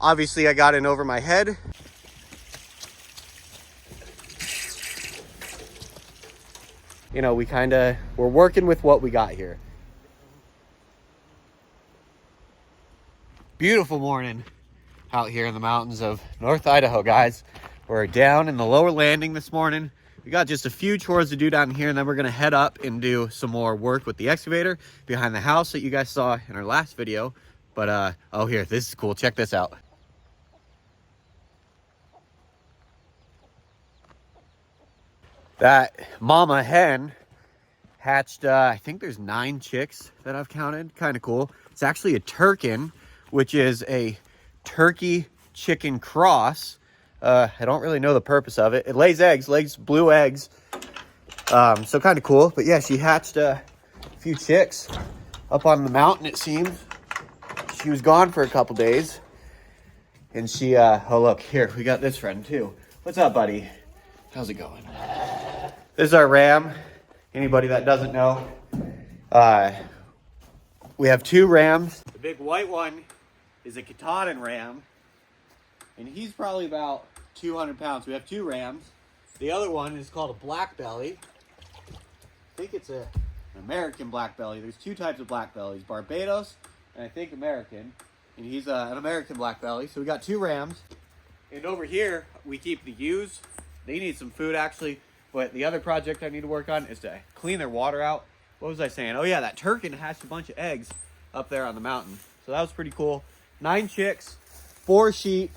Obviously, I got in over my head. You know, we're working with what we got here. Beautiful morning out here in the mountains of North Idaho, guys. We're down in the lower landing this morning. We got just a few chores to do down here, and then we're gonna head up and do some more work with the excavator behind the house that you guys saw in our last video. But, oh, here, this is cool. Check this out. That mama hen hatched, I think there's 9 chicks that I've counted. Kind of cool. It's actually a turkin, which is a turkey chicken cross. I don't really know the purpose of it. It lays eggs, lays blue eggs. So kind of cool. But yeah, she hatched a few chicks up on the mountain, it seems. She was gone for a couple days. And she, oh look, here, we got this friend too. What's up, buddy? How's it going? This is our ram. Anybody that doesn't know, we have 2 rams. The big white one is a Katahdin ram, and he's probably about 200 pounds. We have 2 rams. The other one is called a black belly. I think it's an American black belly. There's 2 types of black bellies, Barbados and I think American. And he's an American black belly. So we got 2 rams. And over here, we keep the ewes. They need some food, actually. But the other project I need to work on is to clean their water out. What was I saying? Oh, yeah, that turkin hatched a bunch of eggs up there on the mountain. So that was pretty cool. 9 chicks, 4 sheep,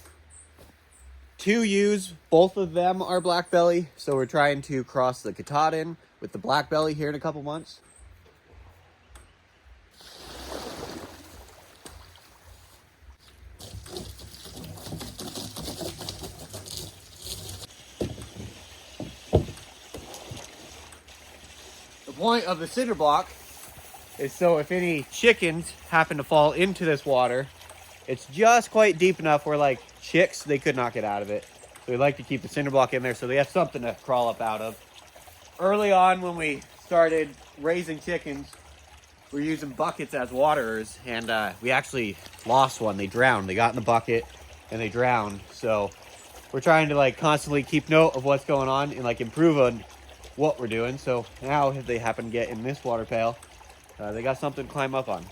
2 ewes. Both of them are black belly. So we're trying to cross the Katahdin with the black belly here in a couple months. The point of the cinder block is so if any chickens happen to fall into this water, it's just quite deep enough where, like, chicks, they could not get out of it. So we like to keep the cinder block in there so they have something to crawl up out of. Early on, when we started raising chickens, we were using buckets as waterers, and we actually lost one. They drowned. They got in the bucket and they drowned. So we're trying to, like, constantly keep note of what's going on and, like, improve on what we're doing. So now if they happen to get in this water pail, they got something to climb up on.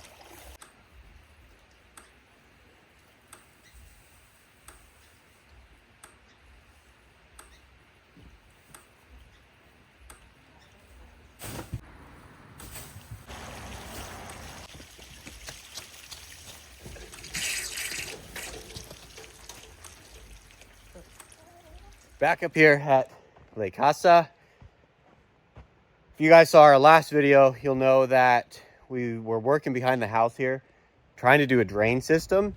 Back up here at Lake Casa. If you guys saw our last video, you'll know that we were working behind the house here, trying to do a drain system.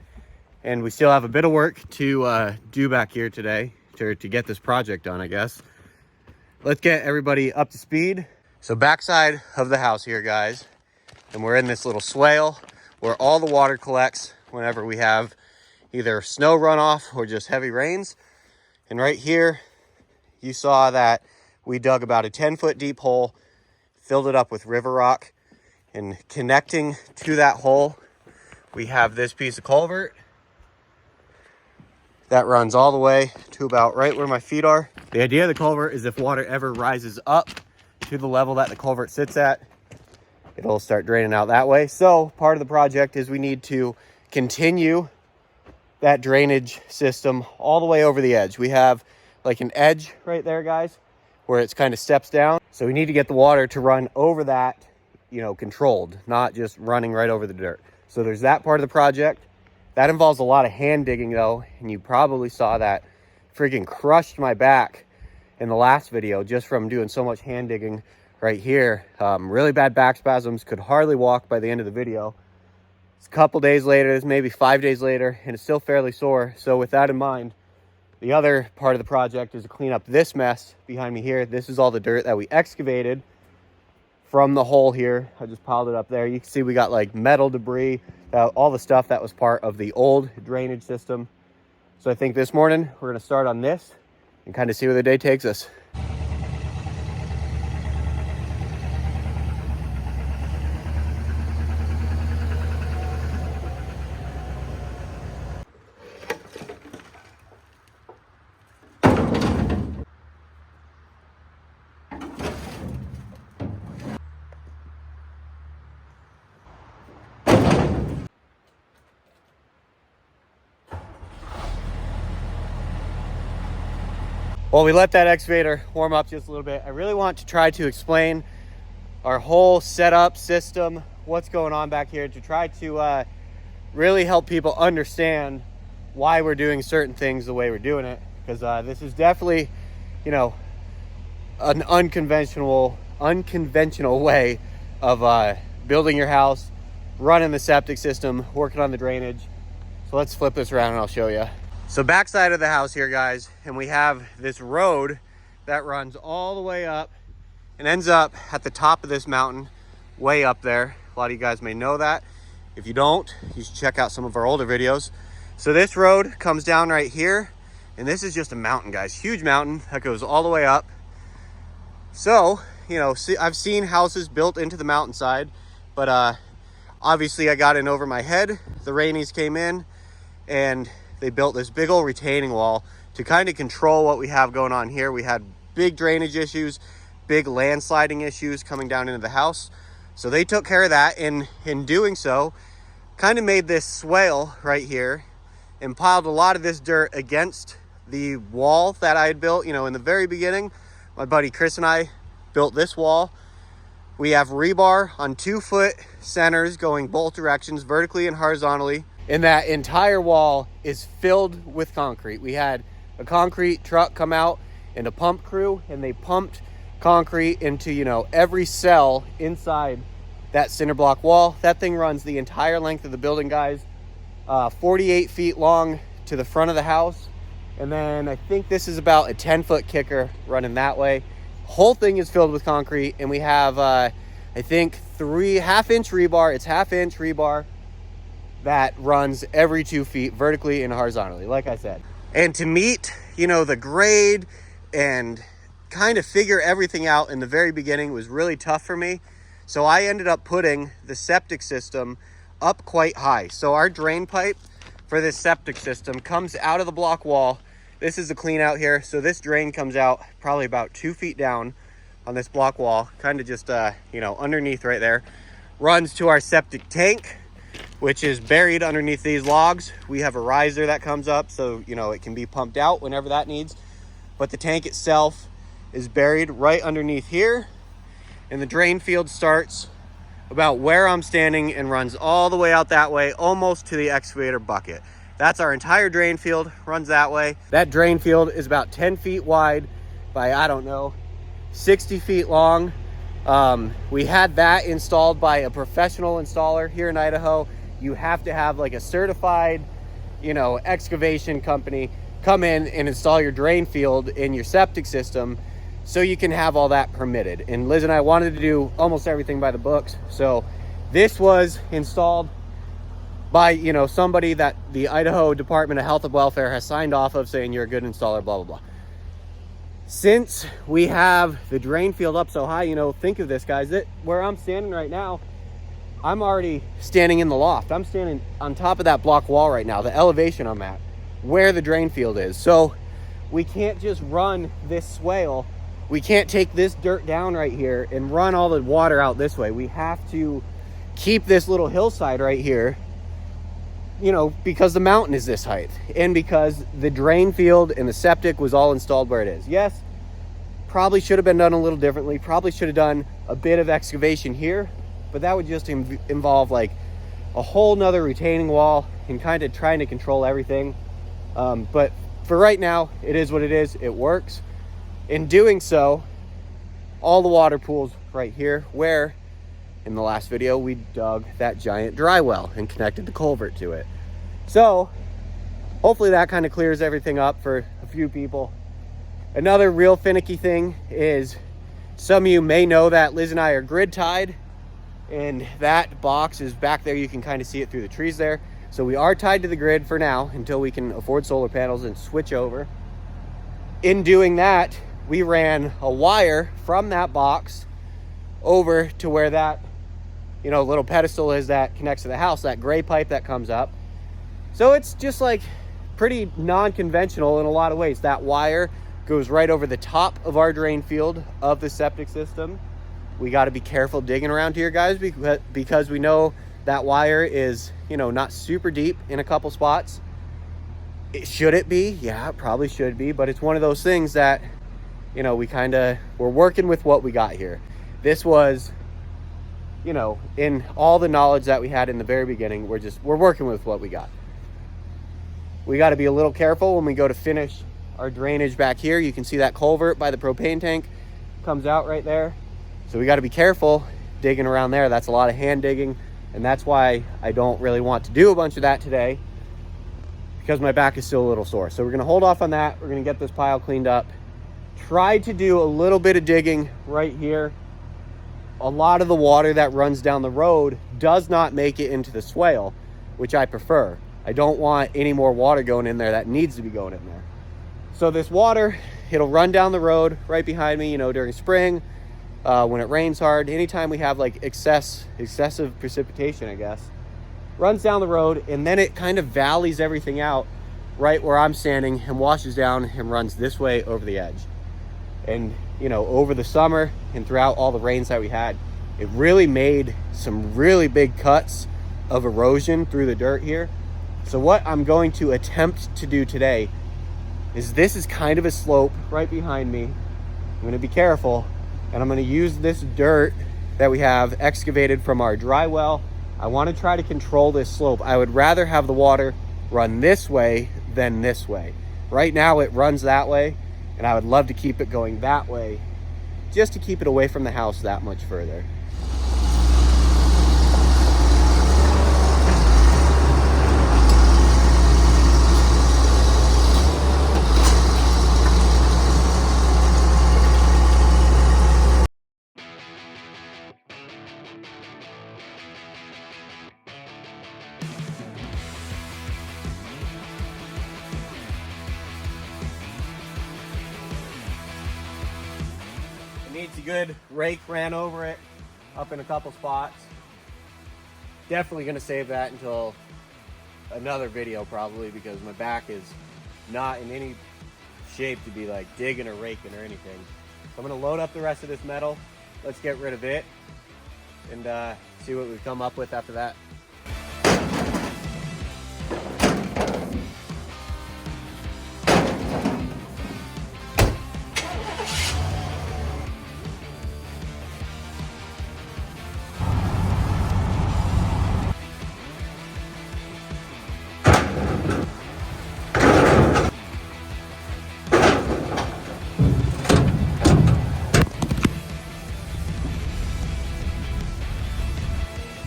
And we still have a bit of work to do back here today to get this project done, I guess. Let's get everybody up to speed. So backside of the house here, guys, and we're in this little swale where all the water collects whenever we have either snow runoff or just heavy rains. And right here, you saw that we dug about a 10-foot deep hole, filled it up with river rock, and connecting to that hole, we have this piece of culvert that runs all the way to about right where my feet are. The idea of the culvert is if water ever rises up to the level that the culvert sits at, it'll start draining out that way. So part of the project is we need to continue that drainage system all the way over the edge. We have like an edge right there, guys, where it's kind of steps down. So we need to get the water to run over that, you know, controlled, not just running right over the dirt. So there's that part of the project. That involves a lot of hand digging though, and you probably saw that freaking crushed my back in the last video just from doing so much hand digging right here. Really bad back spasms, could hardly walk by the end of the video. It's a couple days later, it's maybe 5 days later, and it's still fairly sore. So with that in mind, the other part of the project is to clean up this mess behind me here. This is all the dirt that we excavated from the hole here. I just piled it up there. You can see we got like metal debris, all the stuff that was part of the old drainage system. So I think this morning we're gonna start on this and kind of see where the day takes us. Well, we let that excavator warm up just a little bit. I really want to try to explain our whole setup system, what's going on back here, to try to really help people understand why we're doing certain things the way we're doing it. Because this is definitely, you know, an unconventional way of building your house, running the septic system, working on the drainage. So let's flip this around and I'll show you. So backside of the house here, guys, and we have this road that runs all the way up and ends up at the top of this mountain, way up there. A lot of you guys may know that. If you don't, you should check out some of our older videos. So this road comes down right here, and this is just a mountain, guys, huge mountain that goes all the way up. So, you know, I've seen houses built into the mountainside, but obviously I got in over my head. The rainies came in and they built this big old retaining wall to kind of control what we have going on here. We had big drainage issues, big landsliding issues coming down into the house. So they took care of that, and in doing so, kind of made this swale right here and piled a lot of this dirt against the wall that I had built. You know, in the very beginning, my buddy Chris and I built this wall. We have rebar on 2-foot centers going both directions, vertically and horizontally. And that entire wall is filled with concrete. We had a concrete truck come out and a pump crew, and they pumped concrete into, you know, every cell inside that cinder block wall. That thing runs the entire length of the building, guys. 48 feet long to the front of the house. And then I think this is about a 10-foot kicker running that way. Whole thing is filled with concrete, and we have I think 3 half-inch rebar. It's half-inch rebar that runs every 2 feet vertically and horizontally, like I said. And to meet, you know, the grade and kind of figure everything out in the very beginning was really tough for me. So I ended up putting the septic system up quite high. So our drain pipe for this septic system comes out of the block wall. This is the clean out here. So this drain comes out probably about 2 feet down on this block wall, kind of just, you know, underneath right there. Runs to our septic tank, which is buried underneath these logs. We have a riser that comes up, so, you know, it can be pumped out whenever that needs. But the tank itself is buried right underneath here. And the drain field starts about where I'm standing and runs all the way out that way, almost to the excavator bucket. That's our entire drain field, runs that way. That drain field is about 10 feet wide by, I don't know, 60 feet long. We had that installed by a professional installer here in Idaho. You have to have like a certified, you know, excavation company come in and install your drain field in your septic system so you can have all that permitted. And Liz and I wanted to do almost everything by the books. So this was installed by, you know, somebody that the Idaho Department of Health and Welfare has signed off of, saying you're a good installer, blah, blah, blah. Since we have the drain field up so high, you know, think of this, guys, that where I'm standing right now, I'm already standing in the loft. I'm standing on top of that block wall right now, the elevation I'm at, where the drain field is. So we can't just run this swale. We can't take this dirt down right here and run all the water out this way. We have to keep this little hillside right here, you know, because the mountain is this height and because the drain field and the septic was all installed where it is. Yes, probably should have been done a little differently. Probably should have done a bit of excavation here, but that would just involve like a whole nother retaining wall and kind of trying to control everything. But for right now, it is what it is. It works. In doing so, all the water pools right here, where in the last video we dug that giant dry well and connected the culvert to it. So hopefully that kind of clears everything up for a few people. Another real finicky thing is, some of you may know that Liz and I are grid tied, and that box is back there. You can kind of see it through the trees there. So we are tied to the grid for now until we can afford solar panels and switch over. In doing that, we ran a wire from that box over to where that, you know, little pedestal is that connects to the house, that gray pipe that comes up. So it's just like pretty non-conventional in a lot of ways. That wire goes right over the top of our drain field of the septic system. We got to be careful digging around here, guys, because we know that wire is, you know, not super deep in a couple spots. Should it be? Yeah, it probably should be, but it's one of those things that, you know, we're working with what we got here. This was, you know, in all the knowledge that we had in the very beginning, we're working with what we got. We got to be a little careful when we go to finish our drainage back here. You can see that culvert by the propane tank comes out right there. So we got to be careful digging around there. That's a lot of hand digging, and that's why I don't really want to do a bunch of that today, because my back is still a little sore. So we're gonna hold off on that. We're gonna get this pile cleaned up. Try to do a little bit of digging right here. A lot of the water that runs down the road does not make it into the swale, which I prefer. I don't want any more water going in there that needs to be going in there. So this water, it'll run down the road right behind me, you know, during spring, when it rains hard, anytime we have like excessive precipitation, I guess, runs down the road, and then it kind of valleys everything out right where I'm standing and washes down and runs this way over the edge. And, you know, over the summer and throughout all the rains that we had, it really made some really big cuts of erosion through the dirt here. So what I'm going to attempt to do today is, this is kind of a slope right behind me. I'm going to be careful, and I'm going to use this dirt that we have excavated from our dry well. I want to try to control this slope. I would rather have the water run this way than this way. Right now it runs that way, and I would love to keep it going that way, just to keep it away from the house that much further. Needs a good rake, ran over it up in a couple spots. Definitely going to save that until another video probably, because my back is not in any shape to be like digging or raking or anything. So I'm going to load up the rest of this metal. Let's get rid of it and see what we've come up with after that.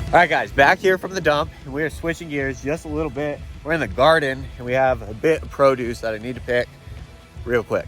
All right, guys, back here from the dump, and we are switching gears just a little bit. We're in the garden, and we have a bit of produce that I need to pick real quick.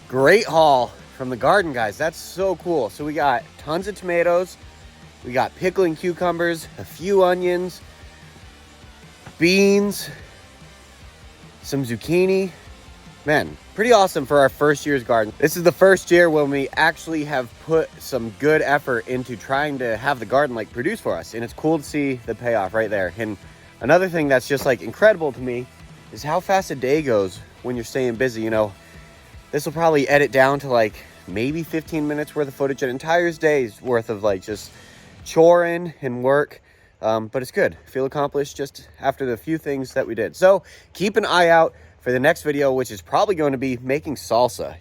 Great haul from the garden, guys. That's so cool. So we got tons of tomatoes, we got pickling cucumbers, a few onions, beans, some zucchini. Man, pretty awesome for our first year's garden. This is the first year when we actually have put some good effort into trying to have the garden like produce for us, and it's cool to see the payoff right there. And another thing that's just like incredible to me is how fast a day goes when you're staying busy. You know, this will probably edit down to like maybe 15 minutes worth of footage, an entire day's worth of like just choring and work. But it's good. Feel accomplished just after the few things that we did. So keep an eye out for the next video, which is probably going to be making salsa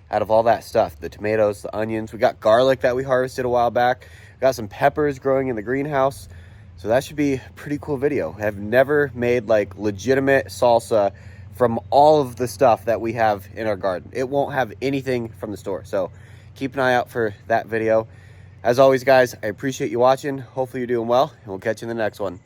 out of all that stuff. The tomatoes, the onions. We got garlic that we harvested a while back. We got some peppers growing in the greenhouse. So that should be a pretty cool video. I've never made like legitimate salsa from all of the stuff that we have in our garden. It won't have anything from the store. So keep an eye out for that video. As always, guys, I appreciate you watching. Hopefully you're doing well, and we'll catch you in the next one.